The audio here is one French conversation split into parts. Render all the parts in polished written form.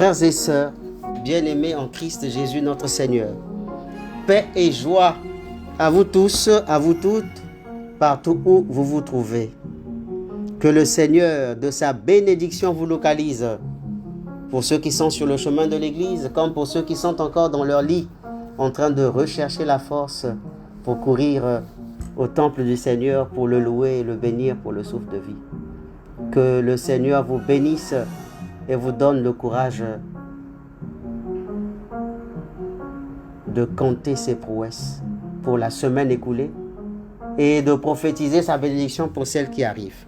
Frères et sœurs, bien-aimés en Christ Jésus notre Seigneur, paix et joie à vous tous, à vous toutes, partout où vous vous trouvez. Que le Seigneur de sa bénédiction vous localise, pour ceux qui sont sur le chemin de l'Église, comme pour ceux qui sont encore dans leur lit, en train de rechercher la force pour courir au temple du Seigneur, pour le louer et le bénir pour le souffle de vie. Que le Seigneur vous bénisse et vous donne le courage de compter ses prouesses pour la semaine écoulée et de prophétiser sa bénédiction pour celle qui arrive.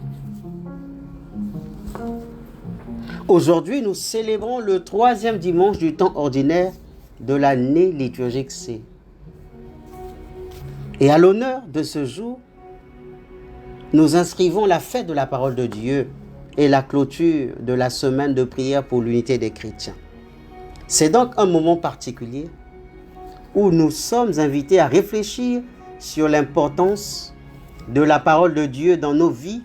Aujourd'hui, nous célébrons le 3e dimanche du temps ordinaire de l'année liturgique C. Et à l'honneur de ce jour, nous inscrivons la fête de la parole de Dieu et la clôture de la semaine de prière pour l'unité des chrétiens. C'est donc un moment particulier où nous sommes invités à réfléchir sur l'importance de la parole de Dieu dans nos vies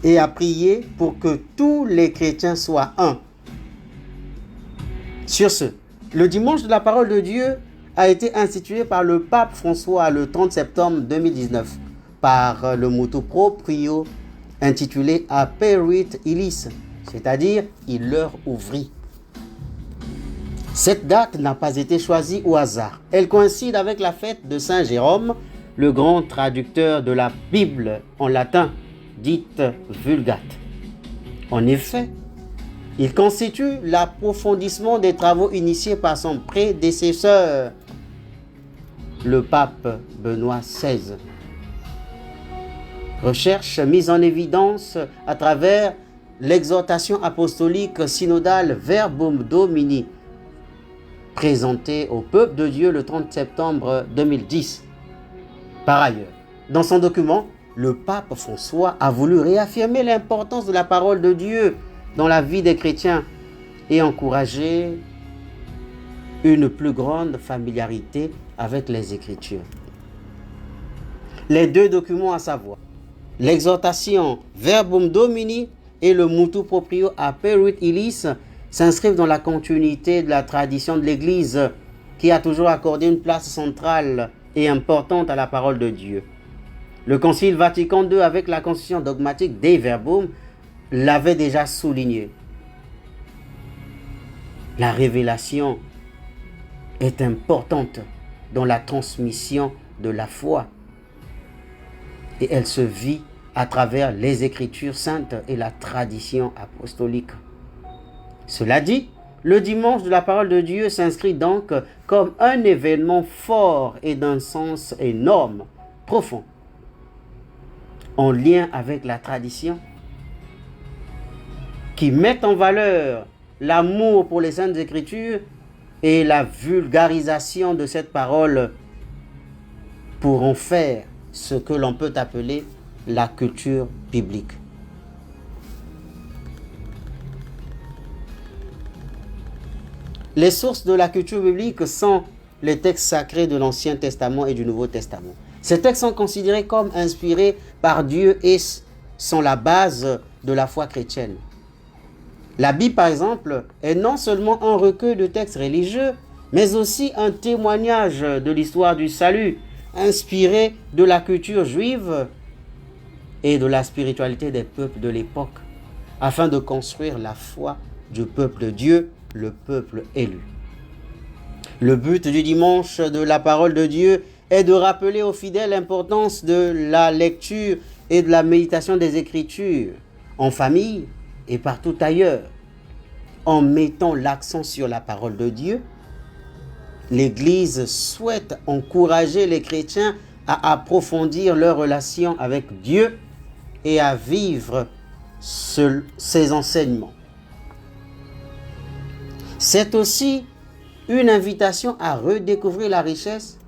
et à prier pour que tous les chrétiens soient un. Sur ce, le dimanche de la parole de Dieu a été institué par le pape François le 30 septembre 2019 par le motu proprio intitulé Aperuit Illis, c'est-à-dire il leur ouvrit. Cette date n'a pas été choisie au hasard. Elle coïncide avec la fête de Saint Jérôme, le grand traducteur de la Bible en latin, dite Vulgate. En effet, il constitue l'approfondissement des travaux initiés par son prédécesseur, le pape Benoît XVI. Recherche mise en évidence à travers l'exhortation apostolique synodale Verbum Domini, présentée au peuple de Dieu le 30 septembre 2010. Par ailleurs, dans son document, le pape François a voulu réaffirmer l'importance de la parole de Dieu dans la vie des chrétiens et encourager une plus grande familiarité avec les Écritures. Les deux documents à savoir, l'exhortation Verbum Domini et le motu proprio Aperuit Illis s'inscrivent dans la continuité de la tradition de l'Église qui a toujours accordé une place centrale et importante à la parole de Dieu. Le Concile Vatican II, avec la constitution dogmatique Dei Verbum, l'avait déjà souligné. La révélation est importante dans la transmission de la foi et elle se vit à travers les Écritures saintes et la tradition apostolique. Cela dit, le dimanche de la parole de Dieu s'inscrit donc comme un événement fort et d'un sens énorme, profond, en lien avec la tradition, qui met en valeur l'amour pour les Saintes Écritures et la vulgarisation de cette parole pour en faire ce que l'on peut appeler la culture biblique. Les sources de la culture biblique sont les textes sacrés de l'Ancien Testament et du Nouveau Testament. Ces textes sont considérés comme inspirés par Dieu et sont la base de la foi chrétienne. La Bible, par exemple, est non seulement un recueil de textes religieux, mais aussi un témoignage de l'histoire du salut, inspiré de la culture juive et de la spiritualité des peuples de l'époque, afin de construire la foi du peuple de Dieu, le peuple élu. Le but du dimanche de la parole de Dieu est de rappeler aux fidèles l'importance de la lecture et de la méditation des Écritures, en famille et partout ailleurs. En mettant l'accent sur la parole de Dieu, l'Église souhaite encourager les chrétiens à approfondir leur relation avec Dieu et à vivre ses enseignements. C'est aussi une invitation à redécouvrir la richesse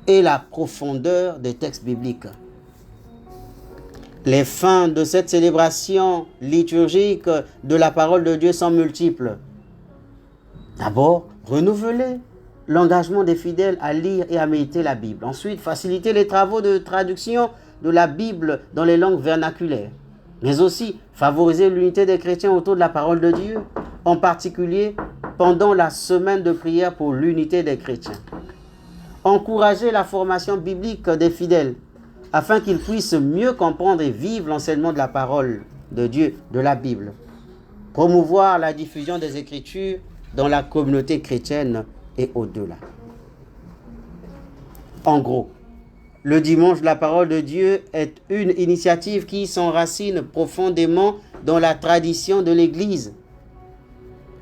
et la profondeur des textes bibliques. Les fins de cette célébration liturgique de la parole de Dieu sont multiples. D'abord, renouveler l'engagement des fidèles à lire et à méditer la Bible. Ensuite, faciliter les travaux de traduction de la Bible dans les langues vernaculaires. Mais aussi favoriser l'unité des chrétiens autour de la parole de Dieu en particulier pendant la semaine de prière pour l'unité des chrétiens. Encourager la formation biblique des fidèles afin qu'ils puissent mieux comprendre et vivre l'enseignement de la parole de Dieu, de la Bible. Promouvoir la diffusion des Écritures dans la communauté chrétienne et au-delà. En gros, le dimanche de la parole de Dieu est une initiative qui s'enracine profondément dans la tradition de l'Église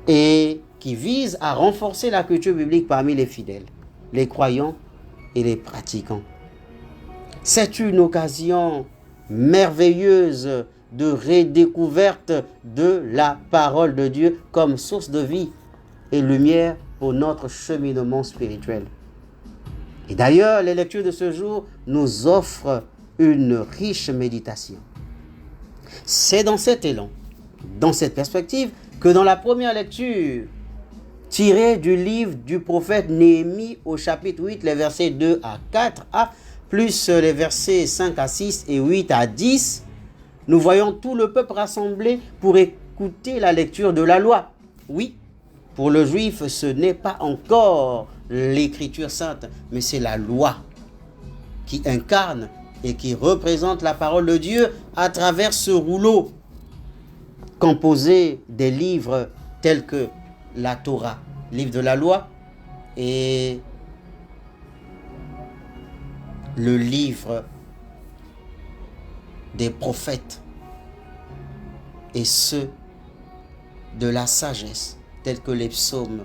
et qui vise à renforcer la culture biblique parmi les fidèles, les croyants et les pratiquants. C'est une occasion merveilleuse de redécouverte de la parole de Dieu comme source de vie et lumière pour notre cheminement spirituel. Et d'ailleurs, les lectures de ce jour nous offrent une riche méditation. C'est dans cet élan, dans cette perspective, que dans la première lecture, tirée du livre du prophète Néhémie au chapitre 8, les versets 2 à 4a, plus les versets 5 à 6 et 8 à 10, nous voyons tout le peuple rassemblé pour écouter la lecture de la loi. Oui, pour le juif, ce n'est pas encore l'écriture sainte, mais c'est la loi qui incarne et qui représente la parole de Dieu à travers ce rouleau composé des livres tels que la Torah, livre de la loi, et le livre des prophètes et ceux de la sagesse, tels que les psaumes,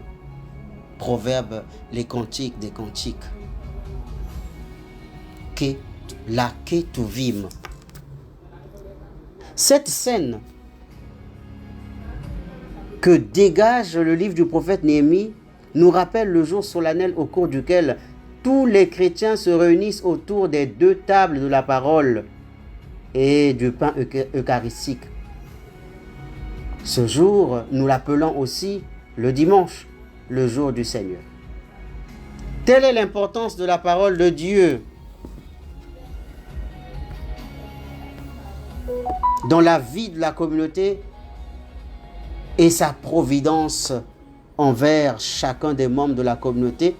proverbes, les cantiques des cantiques. La Ketuvim. Cette scène que dégage le livre du prophète Néhémie nous rappelle le jour solennel au cours duquel tous les chrétiens se réunissent autour des deux tables de la parole et du pain eucharistique. Ce jour, nous l'appelons aussi le dimanche, le jour du Seigneur. Telle est l'importance de la parole de Dieu dans la vie de la communauté et sa providence envers chacun des membres de la communauté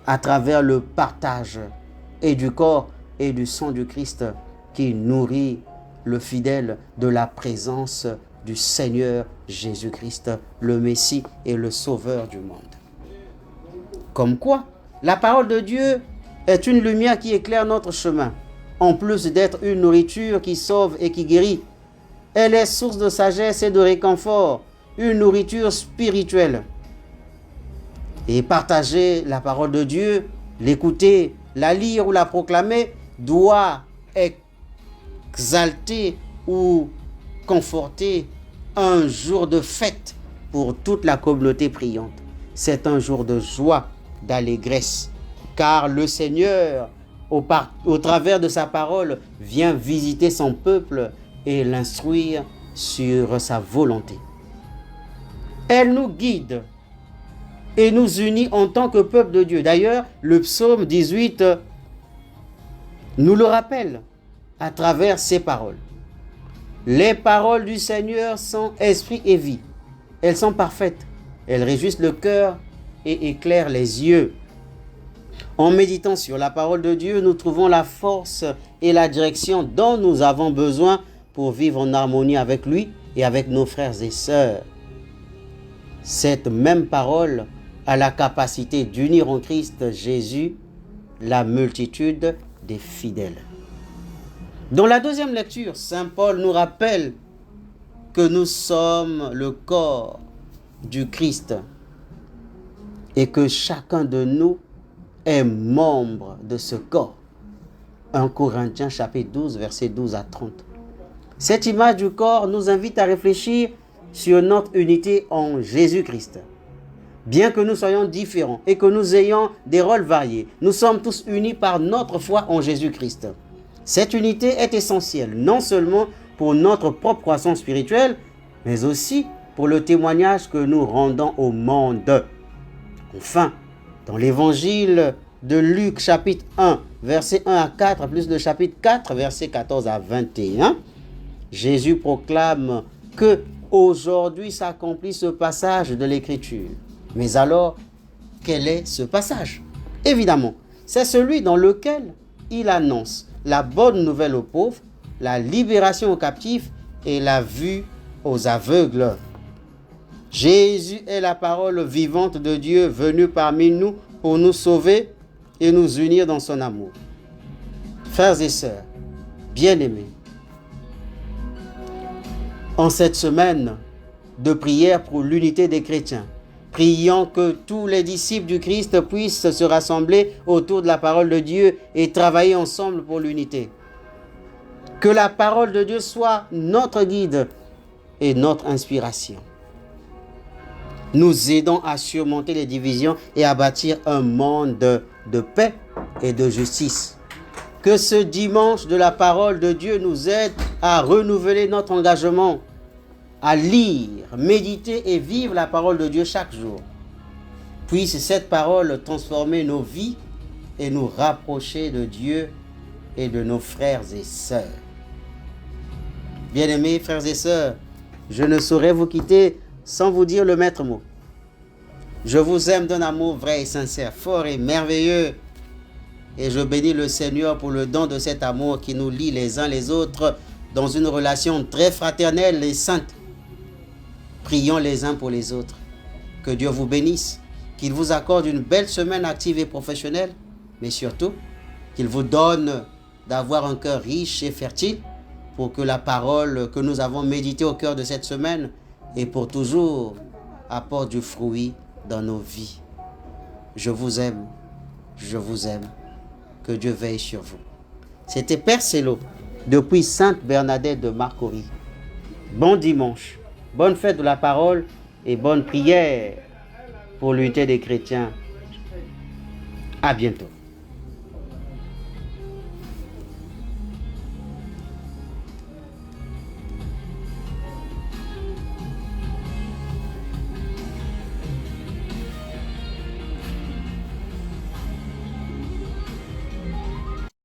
à travers le partage et du corps et du sang du Christ qui nourrit le fidèle de la présence du Seigneur Jésus-Christ, le Messie et le Sauveur du monde. Comme quoi, la parole de Dieu est une lumière qui éclaire notre chemin, en plus d'être une nourriture qui sauve et qui guérit. Elle est source de sagesse et de réconfort, une nourriture spirituelle. Et partager la parole de Dieu, l'écouter, la lire ou la proclamer, doit exalter ou conforter un jour de fête pour toute la communauté priante. C'est un jour de joie, d'allégresse, car le Seigneur, au travers de sa parole, vient visiter son peuple et l'instruire sur sa volonté. Elle nous guide et nous unit en tant que peuple de Dieu. D'ailleurs, le psaume 18 nous le rappelle à travers ces paroles. Les paroles du Seigneur sont esprit et vie. Elles sont parfaites. Elles réjouissent le cœur et éclairent les yeux. En méditant sur la parole de Dieu, nous trouvons la force et la direction dont nous avons besoin pour vivre en harmonie avec lui et avec nos frères et sœurs. Cette même parole a la capacité d'unir en Christ Jésus la multitude des fidèles. Dans la deuxième lecture, saint Paul nous rappelle que nous sommes le corps du Christ et que chacun de nous est membre de ce corps. 1 Corinthiens chapitre 12, versets 12 à 30. Cette image du corps nous invite à réfléchir sur notre unité en Jésus-Christ. Bien que nous soyons différents et que nous ayons des rôles variés, nous sommes tous unis par notre foi en Jésus-Christ. Cette unité est essentielle, non seulement pour notre propre croissance spirituelle, mais aussi pour le témoignage que nous rendons au monde. Enfin, dans l'évangile de Luc, chapitre 1, versets 1 à 4, plus le chapitre 4, versets 14 à 21, Jésus proclame que aujourd'hui s'accomplit ce passage de l'Écriture. Mais alors, quel est ce passage? Évidemment, c'est celui dans lequel il annonce la bonne nouvelle aux pauvres, la libération aux captifs et la vue aux aveugles. Jésus est la parole vivante de Dieu venue parmi nous pour nous sauver et nous unir dans son amour. Frères et sœurs, bien-aimés, en cette semaine de prière pour l'unité des chrétiens, prions que tous les disciples du Christ puissent se rassembler autour de la parole de Dieu et travailler ensemble pour l'unité. Que la parole de Dieu soit notre guide et notre inspiration, nous aidant à surmonter les divisions et à bâtir un monde de paix et de justice. Que ce dimanche de la parole de Dieu nous aide à renouveler notre engagement, à lire, méditer et vivre la parole de Dieu chaque jour. Puisse cette parole transformer nos vies et nous rapprocher de Dieu et de nos frères et sœurs. Bien-aimés frères et sœurs, je ne saurais vous quitter sans vous dire le maître mot. Je vous aime d'un amour vrai et sincère, fort et merveilleux. Et je bénis le Seigneur pour le don de cet amour qui nous lie les uns les autres dans une relation très fraternelle et sainte. Prions les uns pour les autres. Que Dieu vous bénisse, qu'il vous accorde une belle semaine active et professionnelle, mais surtout qu'il vous donne d'avoir un cœur riche et fertile pour que la parole que nous avons méditée au cœur de cette semaine et pour toujours apporte du fruit dans nos vies. Je vous aime, je vous aime. Que Dieu veille sur vous. C'était Père Célo, depuis Sainte Bernadette de Marcory. Bon dimanche, bonne fête de la parole et bonne prière pour l'unité des chrétiens. À bientôt.